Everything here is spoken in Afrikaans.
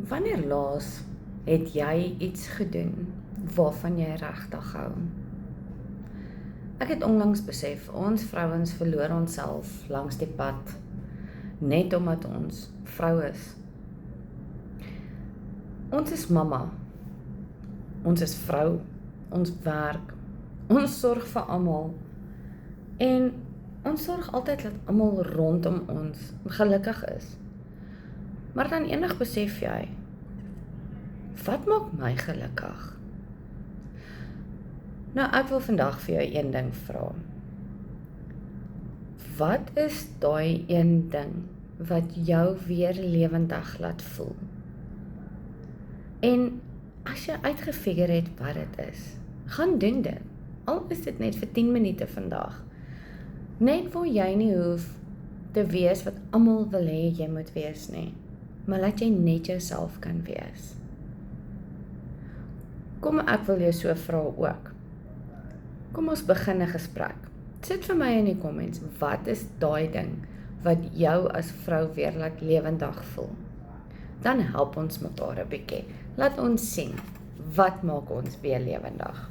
Wanneer laas het jy iets gedoen waarvan jy regtig hou? Ek het onlangs besef, ons vrouens verloor onsself langs die pad, net omdat ons vrou is. Ons is mamma, ons is vrou, ons werk, ons sorg vir almal, en ons sorg altyd dat almal rondom ons gelukkig is. Maar dan eendag besef jy, wat maak my gelukkig? Nou, ek wil vandag vir jou een ding vra. Wat is daai een ding wat jou weer lewendig laat voel? En as jy uitgefigure het wat dit is, gaan doen dit. Al is dit net vir 10 minute vandag. Net waar jy nie hoef te wees wat almal wil hê jy moet wees nie, maar laat jy net jouself kan wees. Kom, ek wil jou so vra ook. Kom ons begin 'n gesprek. Sit vir my in die comments, wat is daai ding wat jou as vrou weer laat lewendig voel? Dan help ons mekaar 'n bietjie. Laat ons sien, wat maak ons weer lewendig?